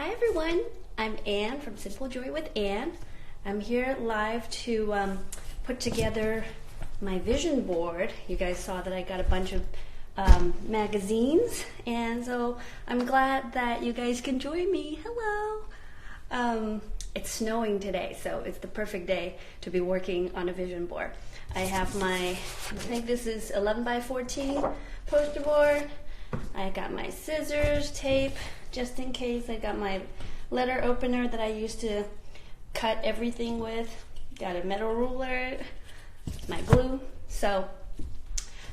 Hi everyone, I'm Anne from Simple Joy with Anne. I'm here live to put together my vision board. You guys saw that I got a bunch of magazines, and so I'm glad that you guys can join me. Hello. It's snowing today, so it's the perfect day to be working on a vision board. I have I think this is 11 by 14 poster board. I got my scissors, tape, just in case. I got my letter opener that I used to cut everything with. Got a metal ruler, my glue. So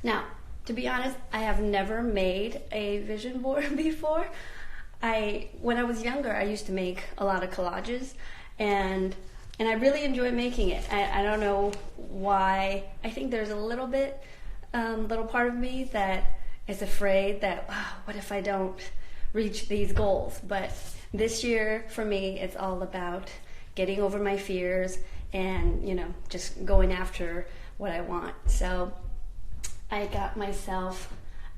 now, to be honest, I have never made a vision board before. When I was younger, I used to make a lot of collages, and I really enjoy making it. I don't know why. I think there's a little part of me that is afraid that, what if I don't reach these goals? But this year, for me, it's all about getting over my fears and, just going after what I want. So I got myself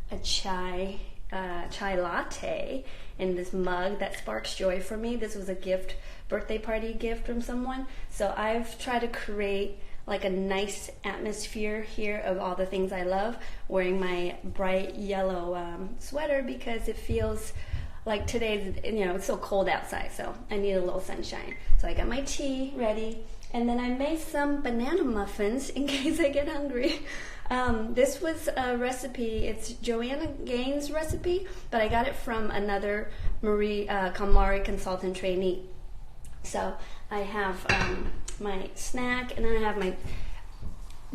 a chai latte in this mug that sparks joy for me. This was a birthday party gift from someone. So I've tried to create like a nice atmosphere here of all the things I love, wearing my bright yellow sweater because it feels like today's, it's so cold outside, so I need a little sunshine. So I got my tea ready, and then I made some banana muffins in case I get hungry. This was a recipe, it's Joanna Gaines' recipe, but I got it from another Marie KonMari consultant trainee. So I have my snack, and then I have my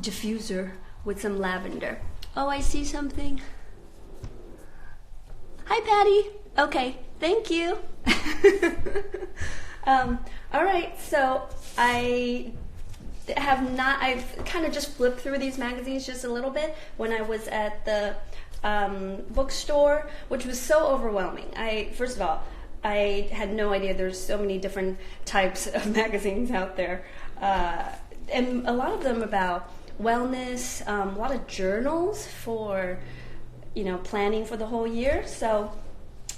diffuser with some lavender. Oh, I see something. Hi, Patty. Okay, thank you. All right, so I've kind of just flipped through these magazines just a little bit when I was at the bookstore, which was so overwhelming. First of all, I had no idea there's so many different types of magazines out there, and a lot of them about wellness, a lot of journals for, planning for the whole year. So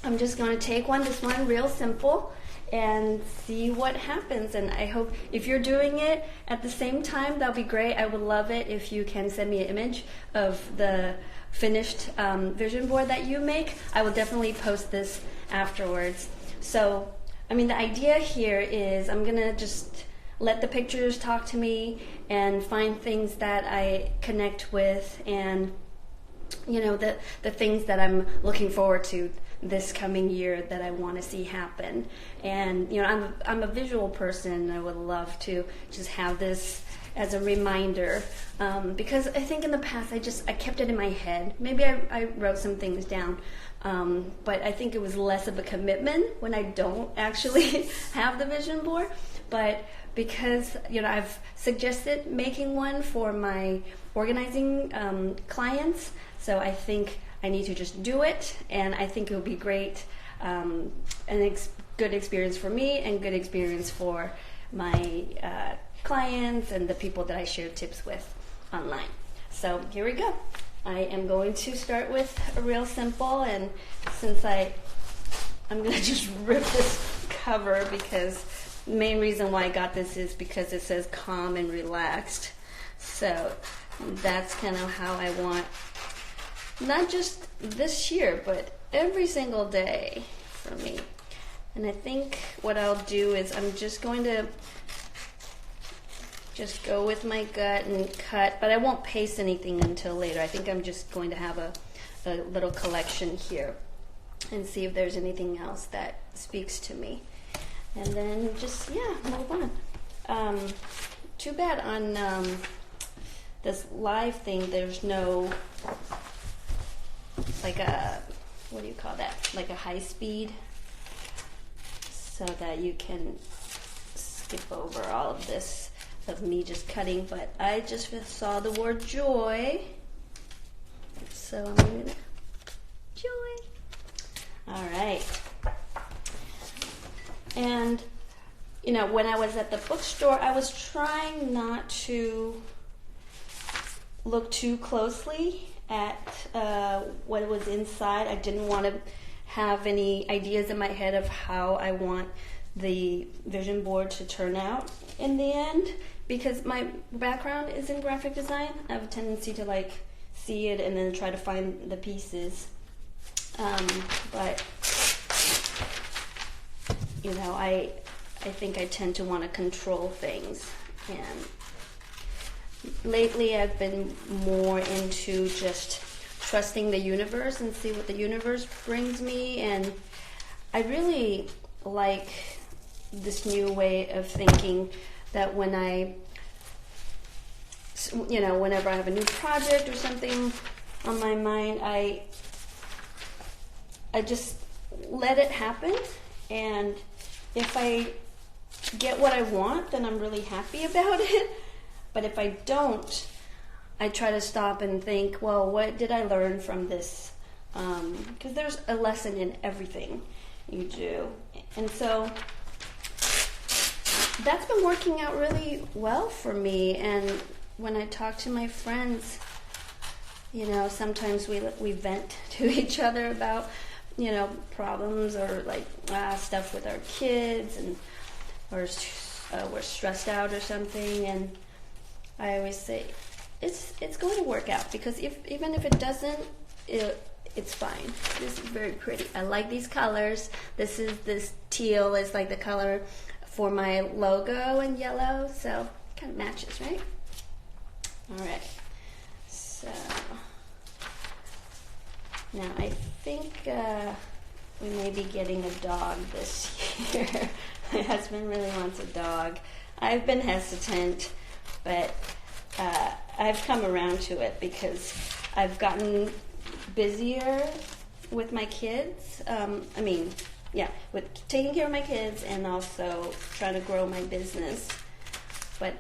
I'm just going to take this one real simple, and see what happens. And I hope if you're doing it at the same time, that'll be great. I would love it if you can send me an image of the finished vision board that you make. I will definitely post this afterwards. So, the idea here is I'm gonna just let the pictures talk to me and find things that I connect with, and the things that I'm looking forward to this coming year that I want to see happen. And I'm a visual person. I would love to just have this as a reminder, because I think in the past I kept it in my head. Maybe I wrote some things down, but I think it was less of a commitment when I don't actually have the vision board. But because I've suggested making one for my organizing clients, so I think I need to just do it, and I think it will be great, good experience for me and good experience for my clients and the people that I share tips with online. So here we go. I am going to start with a real simple, and since I'm going to just rip this cover, because the main reason why I got this is because it says calm and relaxed. So that's kind of how I want, not just this year, but every single day for me. And I think what I'll do is I'm just going to just go with my gut and cut, but I won't paste anything until later. I think I'm just going to have a little collection here and see if there's anything else that speaks to me. And then just, move on. Too bad on this live thing, there's no, like what do you call that? Like a high speed, so that you can skip over all of this of me just cutting. But I just saw the word joy, so I'm gonna joy. All right. And when I was at the bookstore, I was trying not to look too closely at what was inside. I didn't want to have any ideas in my head of how I want the vision board to turn out in the end, because my background is in graphic design. I have a tendency to like see it and then try to find the pieces. But you know, I think I tend to want to control things, and lately I've been more into just trusting the universe and see what the universe brings me. And I really like this new way of thinking that when whenever I have a new project or something on my mind, I just let it happen, and if I get what I want, then I'm really happy about it. But if I don't, I try to stop and think, well, what did I learn from this? Because there's a lesson in everything you do. And so that's been working out really well for me. And when I talk to my friends, you know, sometimes we vent to each other about, you know, problems or like stuff with our kids, and or we're stressed out or something. And I always say, it's going to work out, because even if it doesn't, it's fine. This is very pretty. I like these colors. This teal is like the color for my logo, and yellow, so it kind of matches, right? All right. So now I think we may be getting a dog this year. My husband really wants a dog. I've been hesitant, but I've come around to it because I've gotten busier with my kids. With taking care of my kids and also trying to grow my business. But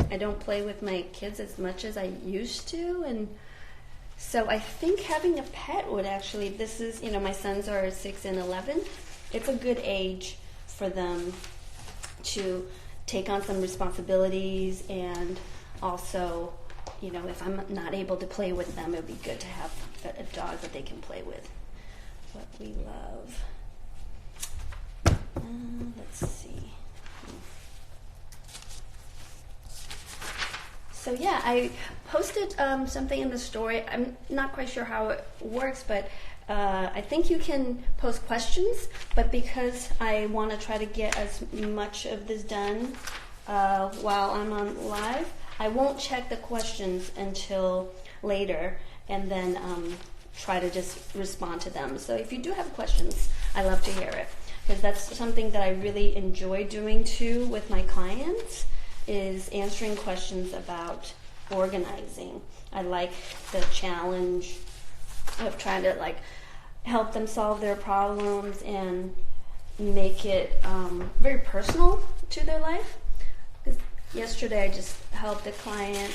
I don't play with my kids as much as I used to, and so I think having a pet would actually, this is, you know, my sons are 6 and 11. It's a good age for them to take on some responsibilities, and also, you know, if I'm not able to play with them, it would be good to have a dog that they can play with. What we love. Let's see. So yeah, I posted something in the story. I'm not quite sure how it works, but I think you can post questions, but because I want to try to get as much of this done while I'm on live, I won't check the questions until later, and then try to just respond to them. So if you do have questions, I love to hear it, because that's something that I really enjoy doing too with my clients, is answering questions about organizing. I like the challenge of trying to like help them solve their problems and make it very personal to their life. Yesterday I just helped a client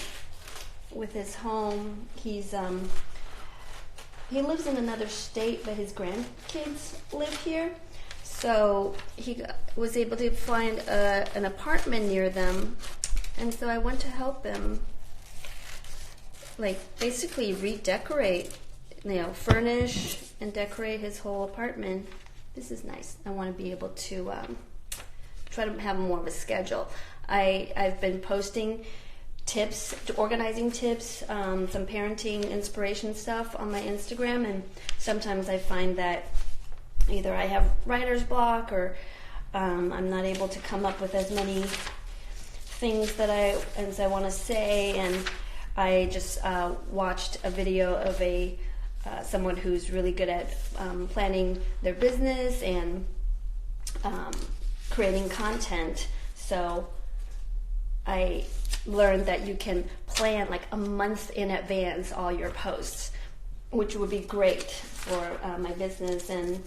with his home. He lives in another state, but his grandkids live here. So he was able to find an apartment near them, and so I went to help him, like basically redecorate, you know, furnish and decorate his whole apartment. This is nice. I want to be able to try to have more of a schedule. I've been posting tips, organizing tips, some parenting inspiration stuff on my Instagram, and sometimes I find that either I have writer's block, or I'm not able to come up with as many things as I want to say. And I just watched a video of someone who's really good at planning their business and creating content. So I learned that you can plan like a month in advance all your posts, which would be great for my business. And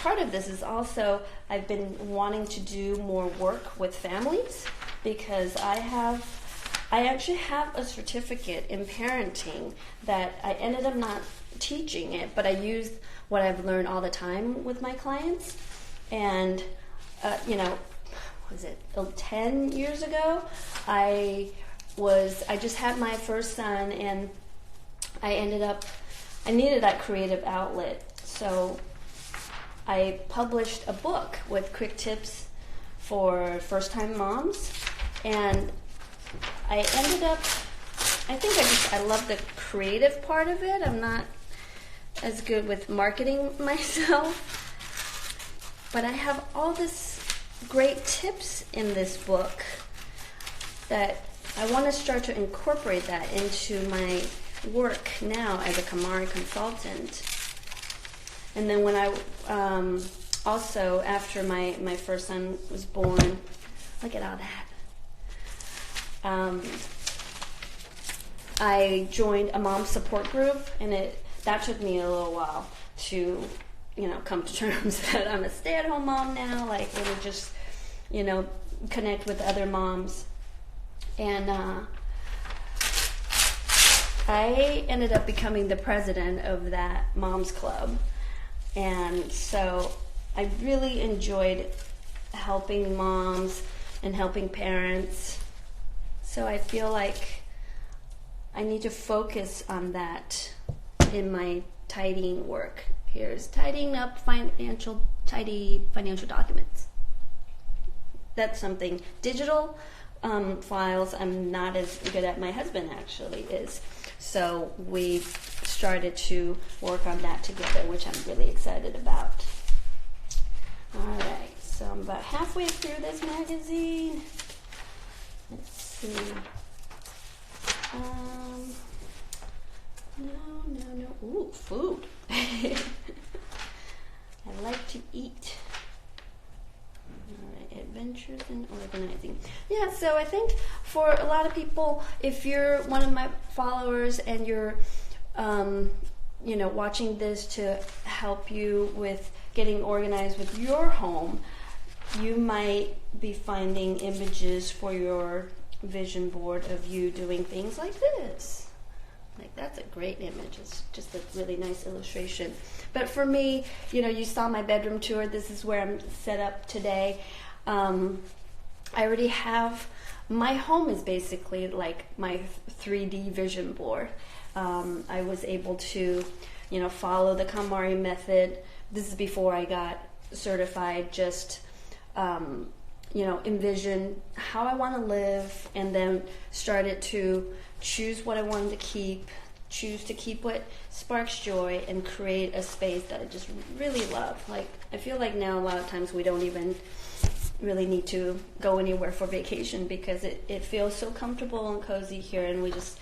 part of this is also I've been wanting to do more work with families, because I actually have a certificate in parenting that I ended up not teaching it, but I used what I've learned all the time with my clients. And was it 10 years ago? I just had my first son, and I needed that creative outlet. so I published a book with quick tips for first-time moms, and I ended up, I love the creative part of it. I'm not as good with marketing myself, but I have all this great tips in this book that I want to start to incorporate that into my work now as a KonMari consultant. And then when I also, after my first son was born, look at all that. I joined a mom support group, and that took me a little while to, come to terms that I'm a stay-at-home mom now, like really just, connect with other moms. And I ended up becoming the president of that moms club. And so I really enjoyed helping moms and helping parents. So I feel like I need to focus on that in my tidying work. Here's tidying up tidy financial documents. That's something. Digital files I'm not as good at. My husband actually is. So we've started to work on that together, which I'm really excited about. All right, so I'm about halfway through this magazine. Let's see. No. Ooh, food. I like to eat. All right, adventures in organizing. Yeah, so I think for a lot of people, if you're one of my followers and you're, watching this to help you with getting organized with your home, you might be finding images for your vision board of you doing things like this. Like, that's a great image. It's just a really nice illustration. But for me, you saw my bedroom tour. This is where I'm set up today. I already have, my home is basically like my 3D vision board. I was able to, follow the KonMari method. This is before I got certified, just, envision how I want to live, and then started to choose what I wanted to keep, choose to keep what sparks joy, and create a space that I just really love. Like, I feel like now a lot of times we don't even really need to go anywhere for vacation because it feels so comfortable and cozy here, and we just,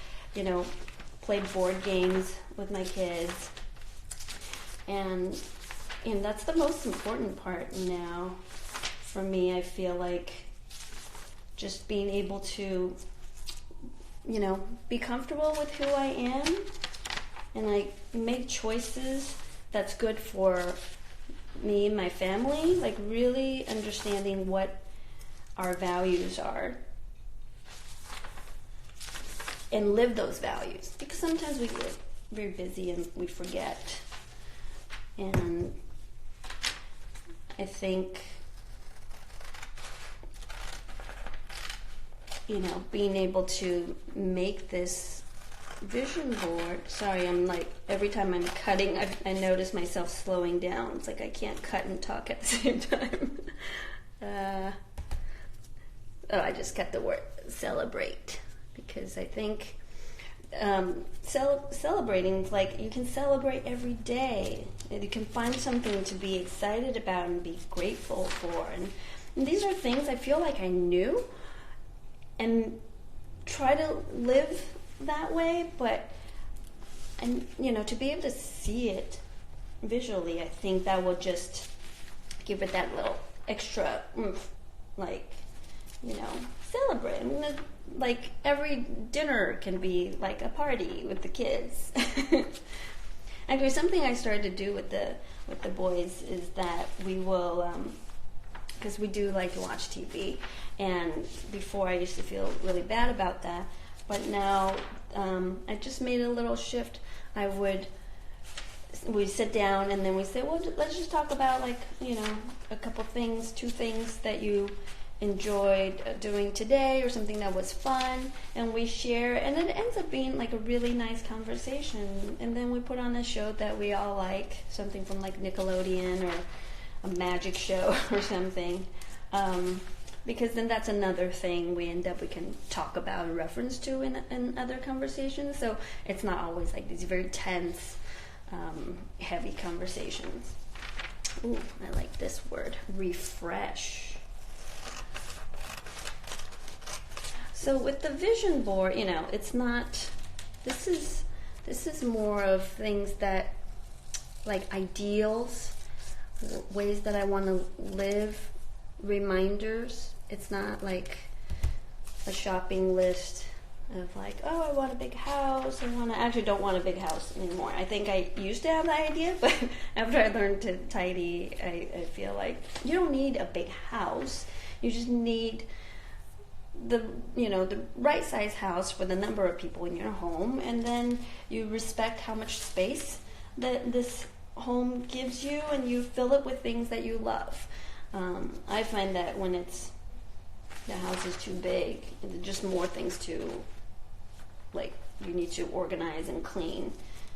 play board games with my kids. And that's the most important part now for me. I feel like just being able to, be comfortable with who I am and like make choices that's good for me and my family, like really understanding what our values are and live those values, because sometimes we get very busy and we forget. And I think, being able to make this vision board. Sorry, I'm like, every time I'm cutting, I notice myself slowing down. It's like I can't cut and talk at the same time. I just cut the word celebrate, because I think celebrating, like, you can celebrate every day. You can find something to be excited about and be grateful for. And these are things I feel like I knew and try to live that way, but, and to be able to see it visually, I think that will just give it that little extra oomph, like, celebrate. I mean, like, every dinner can be like a party with the kids. Actually, something I started to do with the boys is that we will, because we do like to watch TV, and before I used to feel really bad about that, but now I just made a little shift. We sit down and then we say, well, let's just talk about, like, a couple things, 2 things that you enjoyed doing today or something that was fun, and we share, and it ends up being like a really nice conversation. And then we put on a show that we all like, something from like Nickelodeon or a magic show or something, because then that's another thing we can talk about and reference to in other conversations. So it's not always like these very tense, heavy conversations. Ooh, I like this word, refresh. So with the vision board, it's not, this is more of things that, like ideals, ways that I want to live, reminders. It's not like a shopping list of like, oh, I want a big house. I actually don't want a big house anymore. I think I used to have the idea, but after I learned to tidy, I feel like you don't need a big house. You just need the right size house for the number of people in your home, and then you respect how much space that this home gives you, and you fill it with things that you love. I find that when the house is too big, just more things to, like, you need to organize and clean.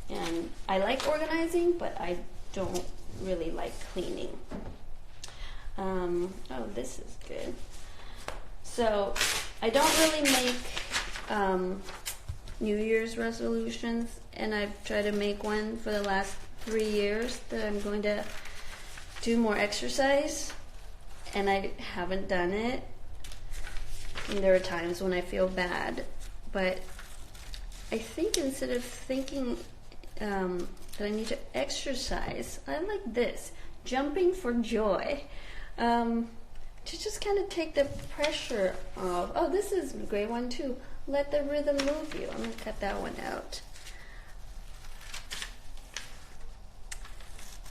And I like organizing, but I don't really like cleaning. Oh, this is good. So I don't really make New Year's resolutions, and I've tried to make one for the last 3 years that I'm going to do more exercise, and I haven't done it. And there are times when I feel bad, but I think instead of thinking that I need to exercise, I like this, jumping for joy. To just kind of take the pressure off. Oh, this is a great one too. Let the rhythm move you. I'm going to cut that one out.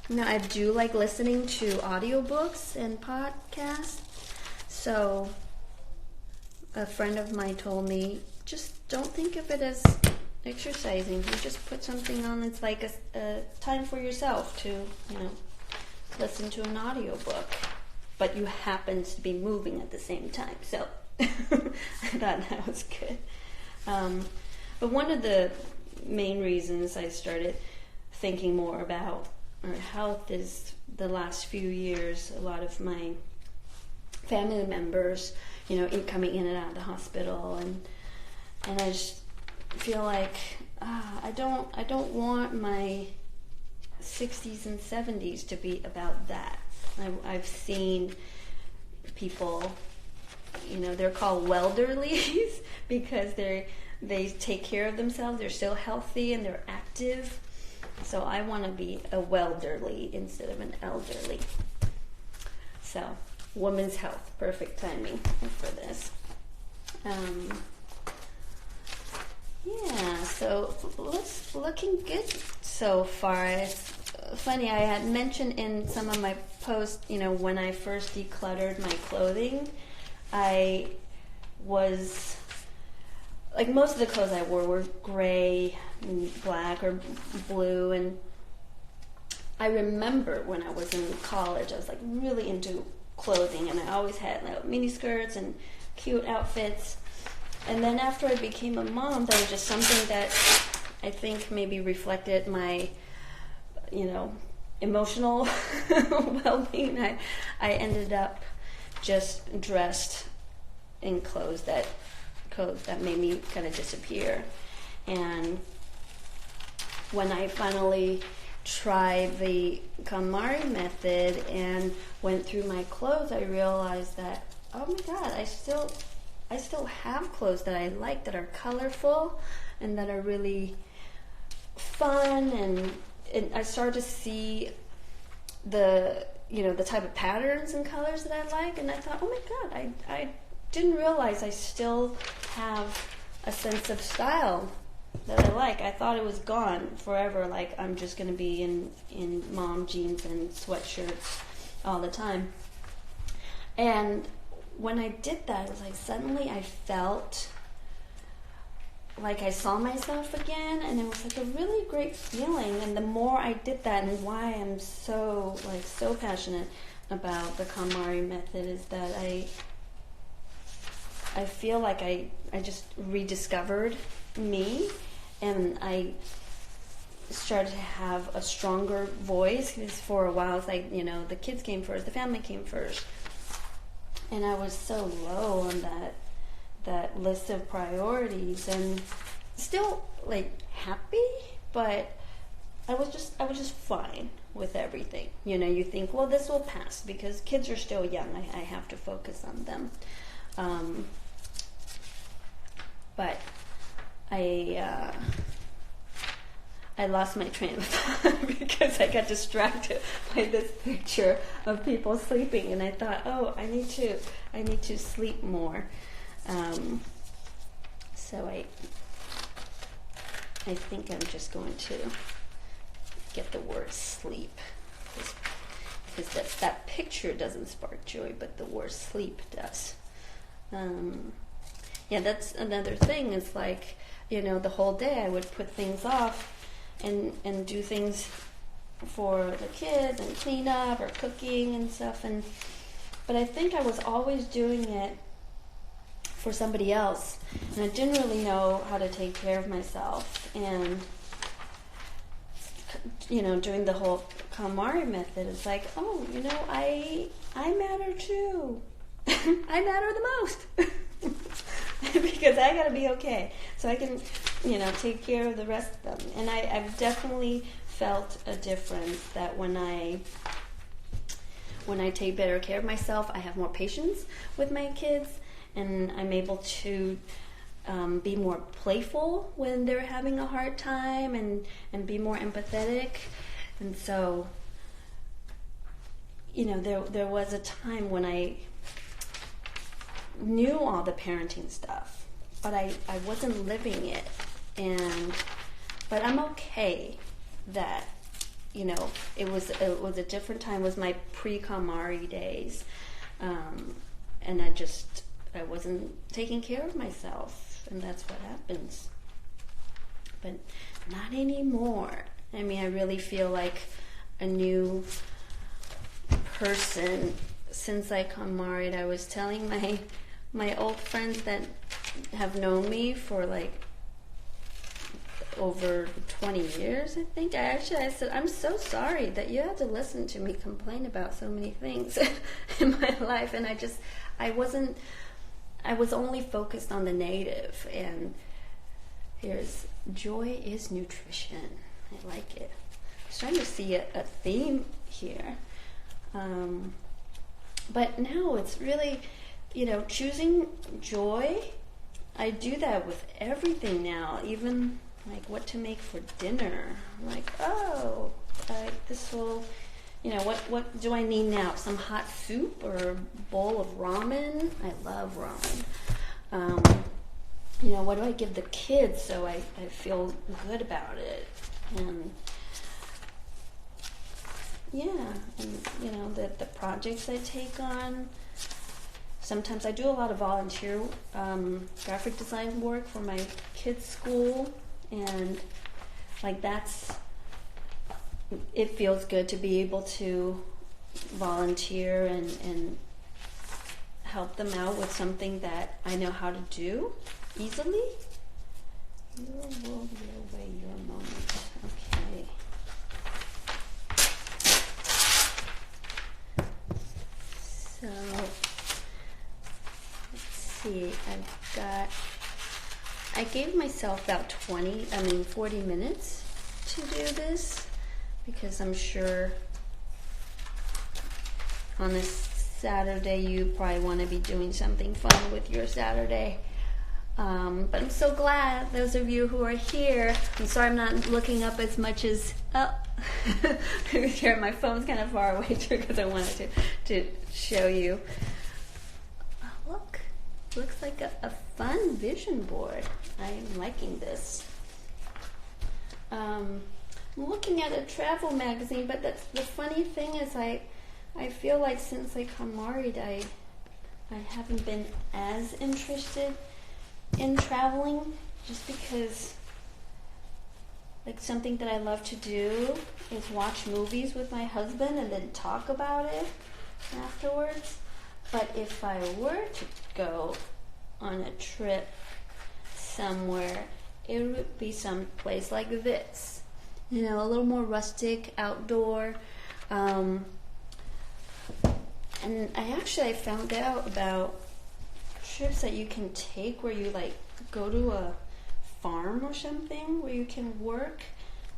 Now, I do like listening to audiobooks and podcasts. So, a friend of mine told me, just don't think of it as exercising. You just put something on that's like a time for yourself to, listen to an audiobook. But you happen to be moving at the same time. So I thought that was good. But one of the main reasons I started thinking more about our health is the last few years, a lot of my family members, coming in and out of the hospital, and I just feel like I don't want my 60s and 70s to be about that. I've seen people, they're called welderlies because they take care of themselves. They're still healthy and they're active. So I want to be a welderly instead of an elderly. So women's health, perfect timing for this. So looking good so far. It's funny, I had mentioned in some of my posts, when I first decluttered my clothing, I was, like, most of the clothes I wore were gray and black or blue, and I remember when I was in college, I was like really into clothing, and I always had mini skirts and cute outfits. And then after I became a mom, that was just something that I think maybe reflected my emotional well-being. I ended up just dressed in clothes that made me kind of disappear. And when I finally tried the KonMari method and went through my clothes, I realized that, oh my God, I still have clothes that I like, that are colorful and that are really fun, and I started to see the type of patterns and colors that I like, and I thought, oh my God, I didn't realize I still have a sense of style that I like. I thought it was gone forever, like I'm just going to be in mom jeans and sweatshirts all the time. And when I did that, it was like suddenly I felt like I saw myself again, and it was like a really great feeling. And the more I did that, and why I'm so passionate about the KonMari method, is that I feel like I just rediscovered me, and I started to have a stronger voice, because for a while it's like, the kids came first, the family came first, and I was so low on that list of priorities, and still like happy, but I was just fine with everything. You think, well, this will pass because kids are still young. I have to focus on them. But I lost my train of thought because I got distracted by this picture of people sleeping, and I thought, oh, I need to sleep more. So I think I'm just going to get the word sleep, because that picture doesn't spark joy, but the word sleep does. Yeah, that's another thing. It's like, the whole day I would put things off and do things for the kids and clean up or cooking and stuff, but I think I was always doing it for somebody else, and I didn't really know how to take care of myself. And doing the whole KonMari method, it's like, oh, I matter too. I matter the most because I gotta be okay, so I can take care of the rest of them. And I've definitely felt a difference that when I take better care of myself, I have more patience with my kids, and I'm able to be more playful when they're having a hard time, and be more empathetic. And so, there was a time when I knew all the parenting stuff, but I wasn't living it. But I'm okay that, it was a different time. It was my pre-KonMari days. And I wasn't taking care of myself, and that's what happens. But not anymore. I mean, I really feel like a new person since I KonMari'd. I was telling my old friends that have known me for like over 20 years, I think. I said, I'm so sorry that you had to listen to me complain about so many things in my life, and I was only focused on the negative. And here's joy is nutrition. I like it. I was trying to see a theme here. But now it's really, choosing joy. I do that with everything now, even like what to make for dinner. I'm like, oh, this will, what do I need now? Some hot soup or a bowl of ramen? I love ramen. What do I give the kids so I feel good about it? And the projects I take on. Sometimes I do a lot of volunteer graphic design work for my kids' school, and it feels good to be able to volunteer and help them out with something that I know how to do easily. Your world, your way, your moment. Okay. So, let's see, I gave myself about 40 minutes to do this, because I'm sure on this Saturday you probably want to be doing something fun with your Saturday. But I'm so glad, those of you who are here. I'm sorry I'm not looking up as much as, here my phone's kind of far away too, because I wanted to show you. Oh, look, looks like a fun vision board. I'm liking this. I'm looking at a travel magazine, but that's the funny thing is I feel like since I KonMari'd, I haven't been as interested in traveling, just because like something that I love to do is watch movies with my husband and then talk about it afterwards. But if I were to go on a trip somewhere, it would be some place like this. You know, a little more rustic, outdoor. And I found out about trips that you can take where you like go to a farm or something where you can work.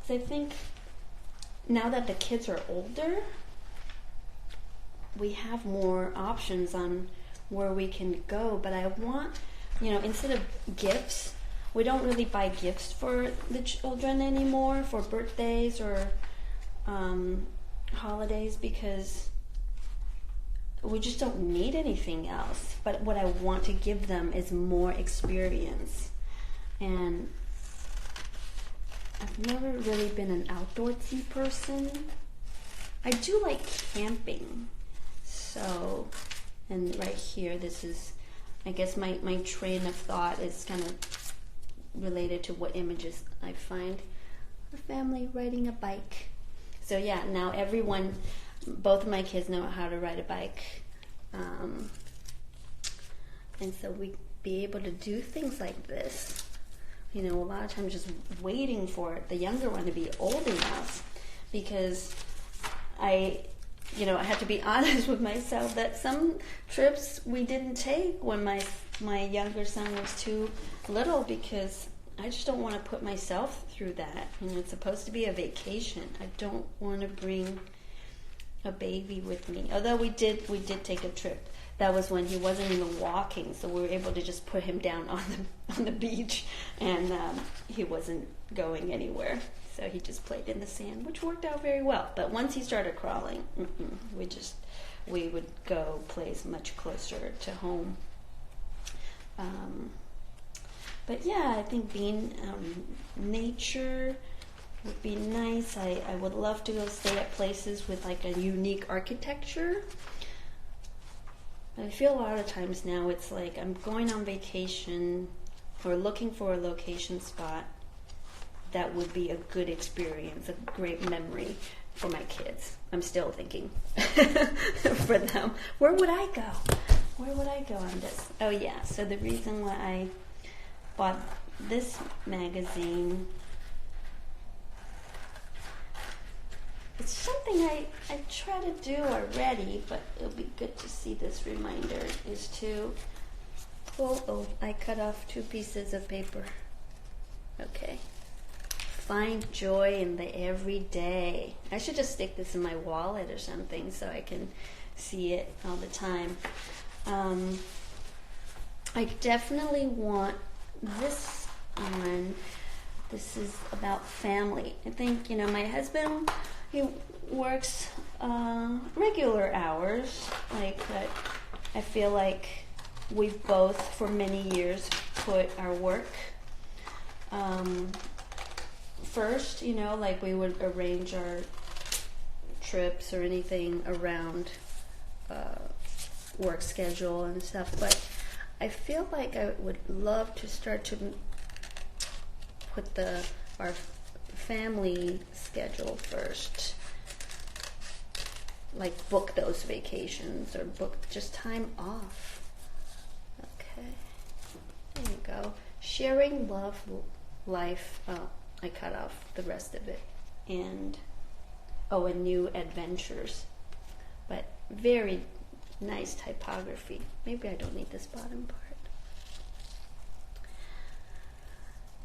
Because I think now that the kids are older, we have more options on where we can go. But I want, you know, instead of gifts, we don't really buy gifts for the children anymore for birthdays or holidays, because we just don't need anything else. But what I want to give them is more experience. And I've never really been an outdoorsy person. I do like camping. So, and right here, this is, I guess my train of thought is kind of related to what images I find. A family riding a bike. So yeah, now everyone, both of my kids know how to ride a bike. And so we be able to do things like this. You know, a lot of times just waiting for the younger one to be old enough, because I had to be honest with myself that some trips we didn't take when my younger son was too little, because I just don't want to put myself through that. You know, it's supposed to be a vacation. I don't want to bring a baby with me. Although we did take a trip. That was when he wasn't even walking, so we were able to just put him down on the beach, and he wasn't going anywhere. So he just played in the sand, which worked out very well. But once he started crawling, we would go place much closer to home. But yeah, I think being nature would be nice. I would love to go stay at places with like a unique architecture. I feel a lot of times now it's like I'm going on vacation or looking for a location spot that would be a good experience, a great memory for my kids. I'm still thinking for them. Where would I go? Where would I go on this? Oh yeah, so the reason why I bought this magazine, it's something I try to do already, but it'll be good to see this reminder, is to I cut off 2 pieces of paper. Okay. Find joy in the everyday. I should just stick this in my wallet or something so I can see it all the time. I definitely want this on. This is about family. I think, my husband, he works regular hours. But I feel like we've both, for many years, put our work first. We would arrange our trips or anything around work schedule and stuff. But I feel like I would love to start to put our family schedule first, like book those vacations or book just time off. Okay, there you go. Sharing love, life. I cut off the rest of it, and new adventures, but very nice typography. Maybe I don't need this bottom part.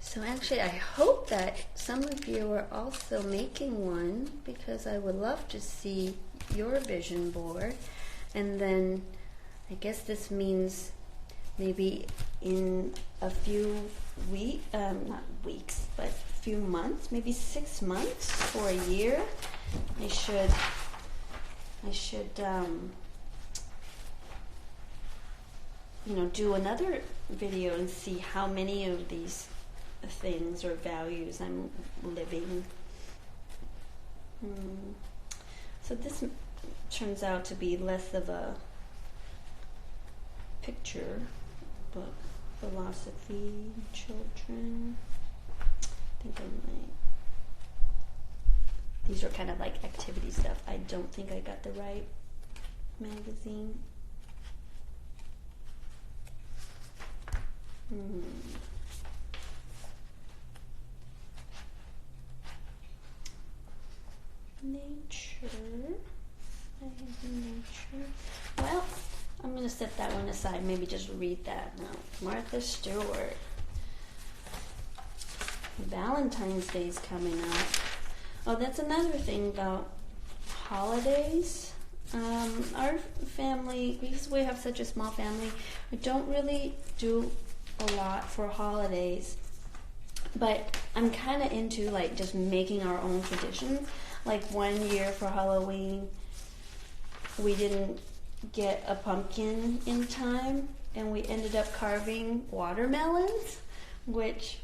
So actually, I hope that some of you are also making one, because I would love to see your vision board. And then I guess this means maybe in a few not weeks, but a few months, maybe 6 months or a year, I should do another video and see how many of these things or values I'm living. So this turns out to be less of a picture book. Philosophy, children. I think I might. These are kind of like activity stuff. I don't think I got the right magazine. Nature. I have nature. Well, I'm going to set that one aside. Maybe just read that now. Martha Stewart. Valentine's Day's coming up. Oh, that's another thing about holidays. Our family, because we have such a small family, we don't really do a lot for holidays. But I'm kind of into like just making our own traditions. Like one year for Halloween, we didn't get a pumpkin in time, and we ended up carving watermelons, which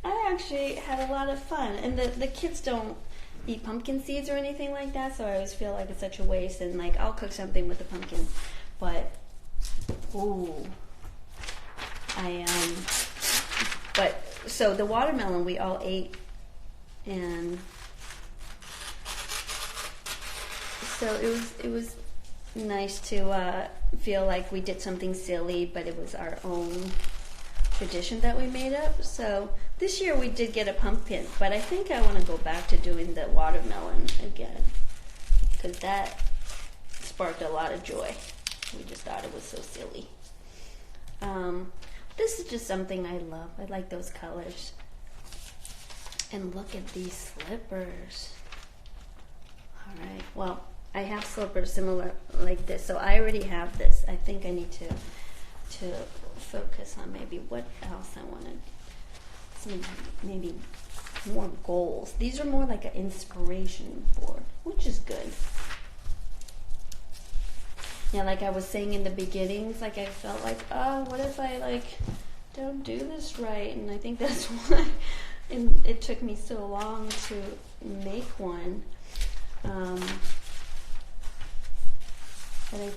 I actually had a lot of fun. And the kids don't eat pumpkin seeds or anything like that, so I always feel like it's such a waste, and like I'll cook something with the pumpkin. But but so the watermelon we all ate, and so it was nice to feel like we did something silly, but it was our own tradition that we made up. So this year we did get a pumpkin, but I think I want to go back to doing the watermelon again, because that sparked a lot of joy. We just thought it was so silly. This is just something I love. I like those colors. And look at these slippers. All right, well, I have slippers similar like this, so I already have this. I think I need to focus on maybe what else I wanted. Some maybe more goals. These are more like an inspiration board, which is good. Yeah, like I was saying in the beginnings, like I felt like, oh, what if I like don't do this right? And I think that's why it took me so long to make one. But I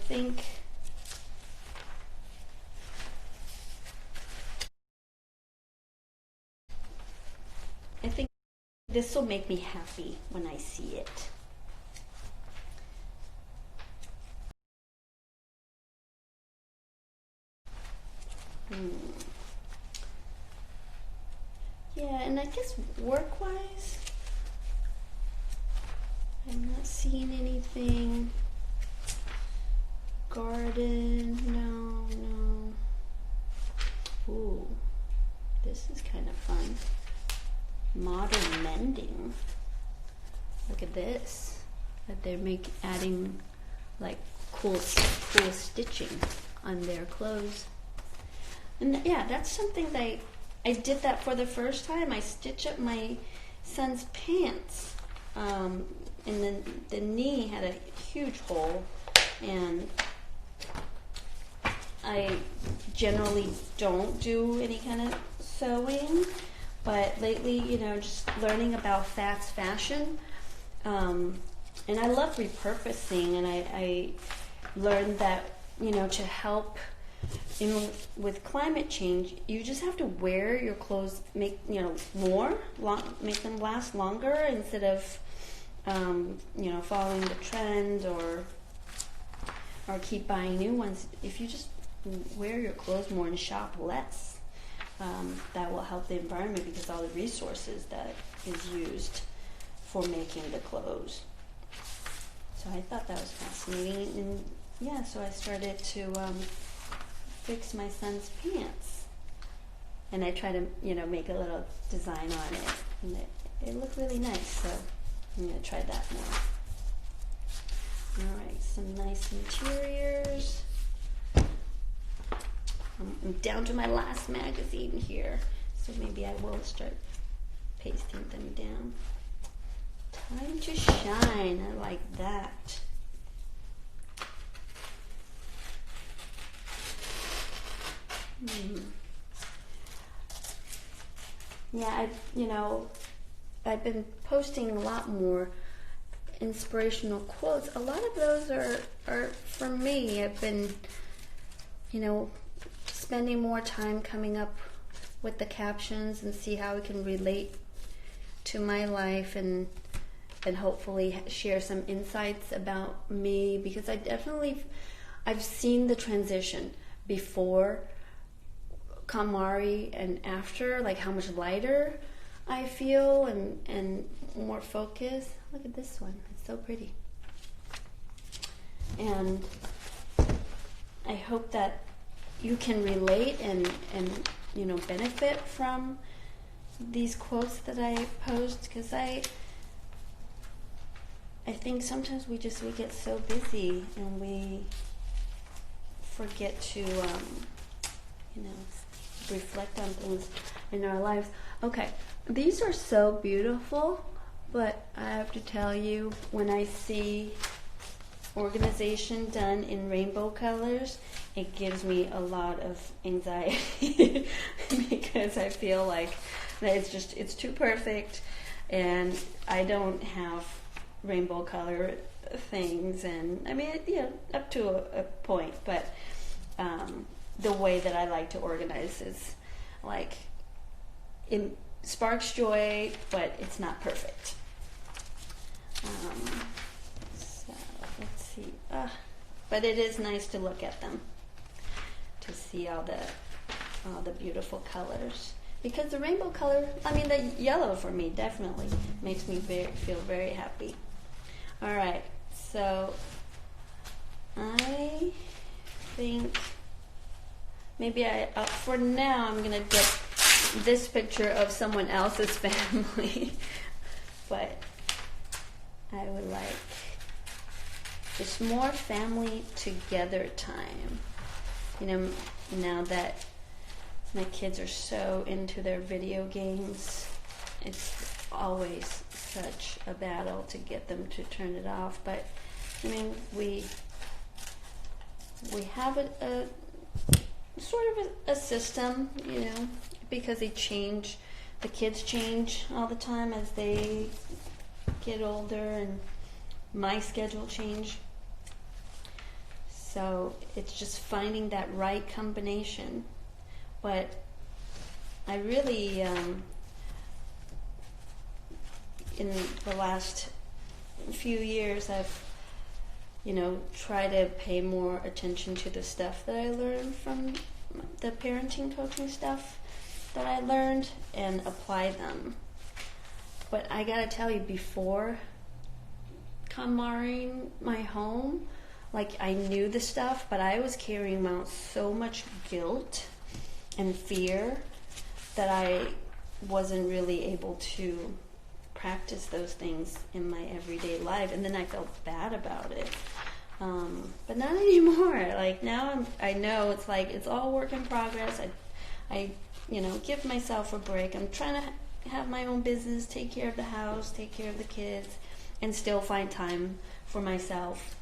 think this will make me happy when I see it. Yeah, and I guess work-wise, I'm not seeing anything. Garden, no. Ooh, this is kind of fun. Modern mending. Look at this. That they're adding like cool stitching on their clothes. And yeah, that's something that I did that for the first time. I stitched up my son's pants. And then the knee had a huge hole, and I generally don't do any kind of sewing, but lately, just learning about fast fashion, and I love repurposing, and I learned that, to help with climate change, you just have to wear your clothes, make them last longer instead of, following the trend or keep buying new ones. If you just wear your clothes more and shop less, that will help the environment, because all the resources that is used for making the clothes. So I thought that was fascinating, and yeah, so I started to fix my son's pants, and I try to make a little design on it, and it looked really nice. So I'm gonna try that more. All right, some nice interiors. I'm down to my last magazine here, so maybe I will start pasting them down. Time to shine. I like that. Yeah, I've been posting a lot more inspirational quotes. A lot of those are for me. I've been, spending more time coming up with the captions and see how it can relate to my life, and hopefully share some insights about me, because I've seen the transition before KonMari and after, like how much lighter I feel and more focused. Look at this one, it's so pretty. And I hope that you can relate and you know, benefit from these quotes that I post, because I think sometimes we get so busy and we forget to you know, reflect on things in our lives. Okay, these are so beautiful, but I have to tell you, when I see organization done in rainbow colors, it gives me a lot of anxiety because I feel like that it's too perfect, and I don't have rainbow color things, and I mean, yeah, up to a point, but the way that I like to organize is like, it sparks joy, but it's not perfect. So let's see, but it is nice to look at them, to see all the beautiful colors. Because the rainbow color, I mean, the yellow for me definitely makes me feel very happy. All right, so I think maybe for now I'm gonna get this picture of someone else's family, but I would like just more family together time. You know, now that my kids are so into their video games, it's always such a battle to get them to turn it off. But I mean, we have a sort of a system, you know, because the kids change all the time as they get older, and my schedule change. So it's just finding that right combination. But I really, in the last few years, I've, you know, tried to pay more attention to the stuff that I learned from the parenting coaching stuff that I learned and apply them. But I gotta tell you, before KonMariing my home, like, I knew the stuff, but I was carrying around so much guilt and fear that I wasn't really able to practice those things in my everyday life, and then I felt bad about it. But not anymore. Like, now I know it's like, it's all work in progress. I you know, give myself a break. I'm trying to have my own business, take care of the house, take care of the kids, and still find time for myself.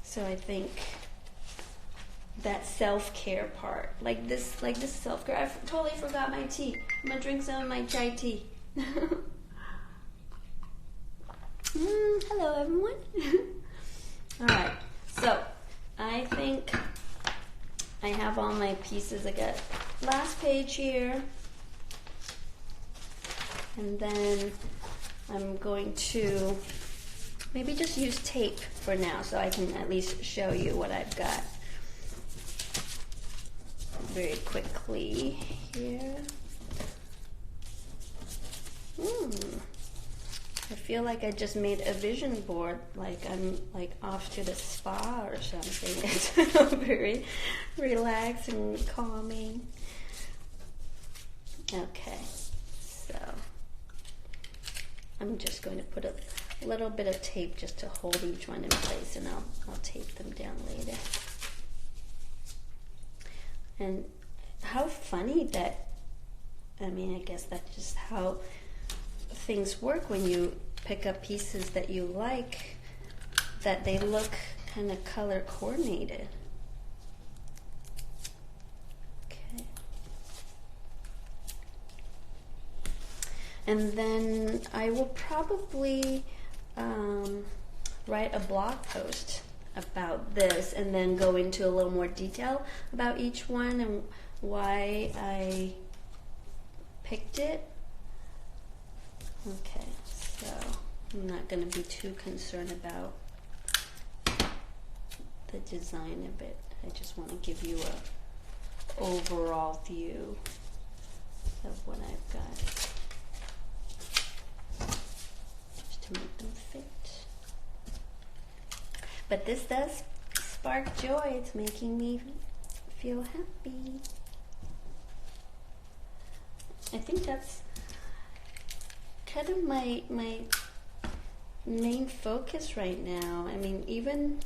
So I think that self-care part, like this self-care. I totally forgot my tea. I'm gonna drink some of my chai tea. Hello, everyone. All right, so I think I have all my pieces. I got last page here, and then I'm going to maybe just use tape for now, so I can at least show you what I've got very quickly here. I feel like I just made a vision board, like I'm like off to the spa or something. It's very relaxed and calming. Okay, so I'm just going to put a little bit of tape just to hold each one in place, and I'll tape them down later. And how funny that, I mean, I guess that's just how things work when you pick up pieces that you like, that they look kind of color coordinated. Okay. And then I will probably write a blog post about this, and then go into a little more detail about each one and why I picked it. Okay, so I'm not going to be too concerned about the design of it. I just want to give you a overall view of what I've got, just to make them fit. But this does spark joy. It's making me feel happy. I think that's kind of my main focus right now. I mean, even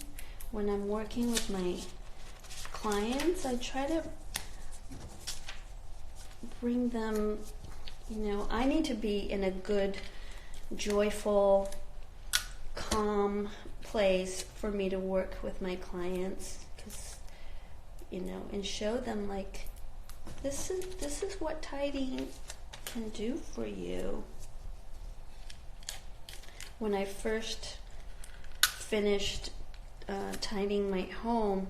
when I'm working with my clients, I try to bring them, I need to be in a good, joyful, calm place for me to work with my clients, because, and show them, like, this is what tidying can do for you. When I first finished tidying my home,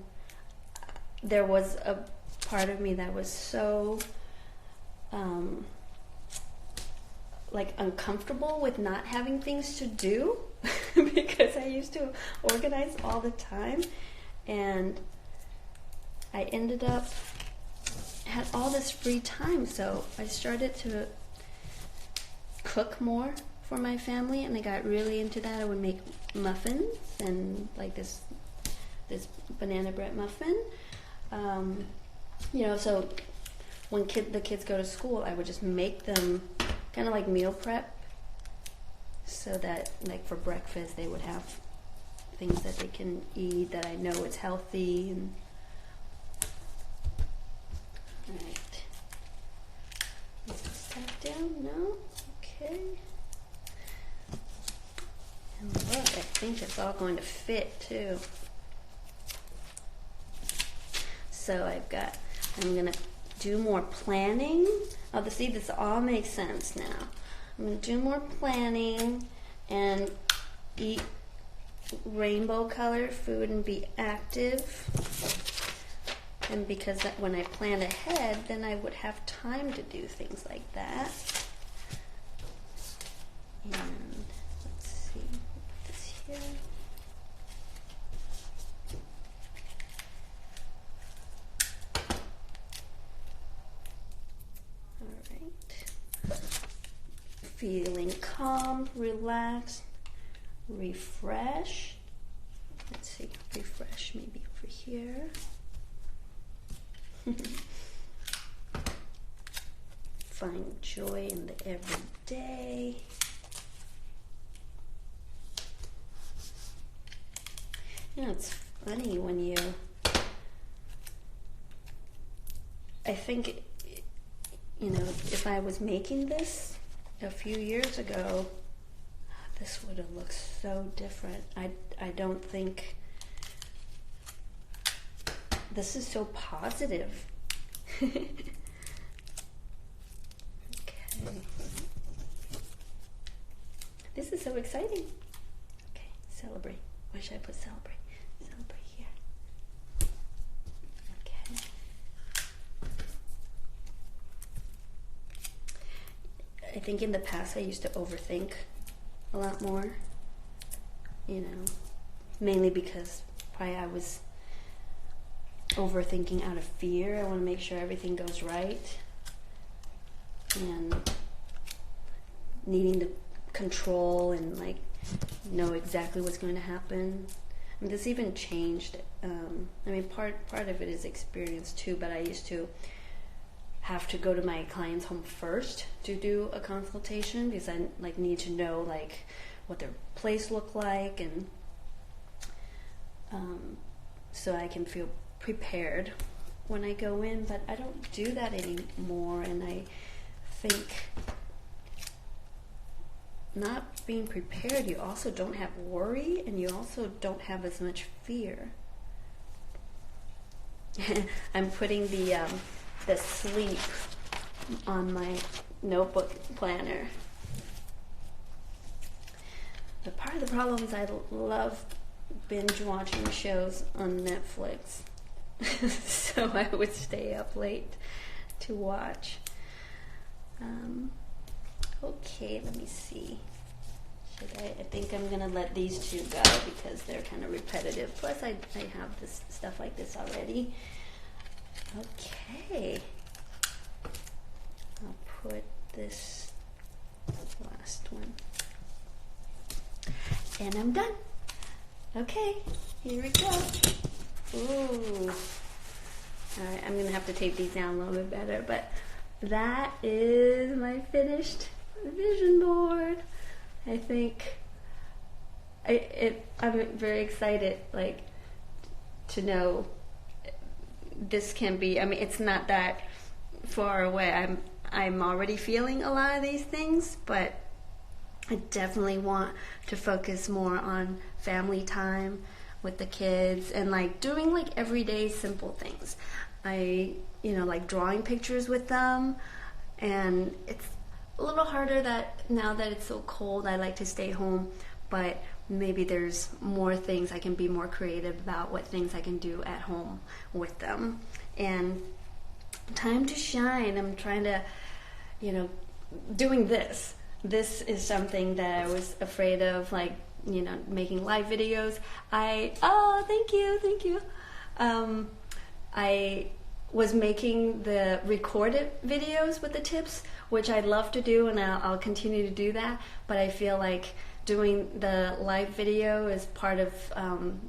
there was a part of me that was so uncomfortable with not having things to do because I used to organize all the time, and I ended up had all this free time, so I started to cook more for my family, and I got really into that. I would make muffins, and like this banana bread muffin. So when the kids go to school, I would just make them kind of like meal prep, so that, like, for breakfast they would have things that they can eat that I know it's healthy. And all right, is this tack down? No? Okay. And look, I think it's all going to fit too. So I'm gonna do more planning. Oh, see, this all makes sense now. I'm gonna do more planning and eat rainbow colored food and be active. And because when I plan ahead, then I would have time to do things like that. And let's see, put this here. Feeling calm, relaxed, refresh. Let's see, refresh maybe over here. Find joy in the everyday. It's funny when I think, if I was making this a few years ago, this would have looked so different. I don't think this is so positive. Okay. This is so exciting. Okay, celebrate. Where should I put celebrate? Celebrate here. Okay. I think in the past I used to overthink a lot more, mainly because probably I was overthinking out of fear. I want to make sure everything goes right, and needing to control and know exactly what's going to happen. And this even changed. Part of it is experience too, but I used to have to go to my client's home first to do a consultation, because I need to know what their place looked like, and so I can feel prepared when I go in. But I don't do that anymore, and I think not being prepared, you also don't have worry, and you also don't have as much fear. I'm putting the sleep on my notebook planner. But part of the problem is I love binge watching shows on Netflix. So I would stay up late to watch. Okay, let me see. Like I think I'm gonna let these two go because they're kind of repetitive. Plus I have this stuff like this already. Okay. I'll put this last one. And I'm done. Okay, here we go. Ooh. Alright, I'm gonna have to tape these down a little bit better, but that is my finished vision board. I think I'm very excited, like, to know this can be, I mean, it's not that far away. I'm already feeling a lot of these things, but I definitely want to focus more on family time with the kids and like doing like everyday simple things. Like drawing pictures with them, and it's a little harder that now that it's so cold I like to stay home, but maybe there's more things I can be more creative about, what things I can do at home with them. And time to shine. I'm trying to, doing this. This is something that I was afraid of, like, making live videos. Thank you. I was making the recorded videos with the tips, which I'd love to do, and I'll continue to do that, but I feel like doing the live video is part of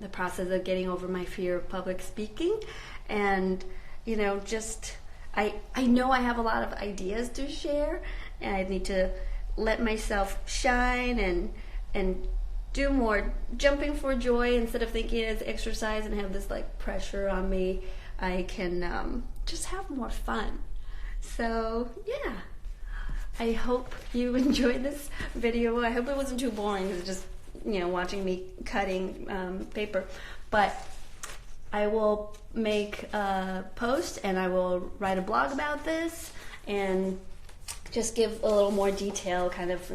the process of getting over my fear of public speaking. And I know I have a lot of ideas to share, and I need to let myself shine and do more jumping for joy instead of thinking it's exercise and have this like pressure on me. I can just have more fun. So yeah, I hope you enjoyed this video. I hope it wasn't too boring. It's just watching me cutting paper, but I will make a post and I will write a blog about this and just give a little more detail, kind of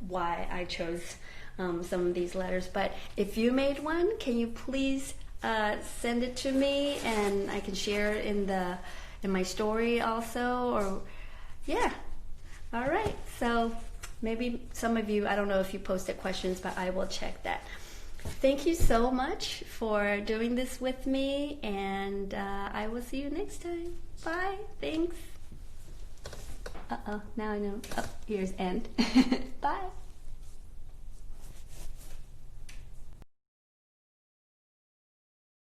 why I chose some of these letters. But if you made one, can you please send it to me and I can share it in my story also? Or yeah, all right. So maybe some of you, I don't know if you posted questions, but I will check that. Thank you so much for doing this with me, and I will see you next time. Bye. Thanks. Now I know. Oh, here's end. Bye.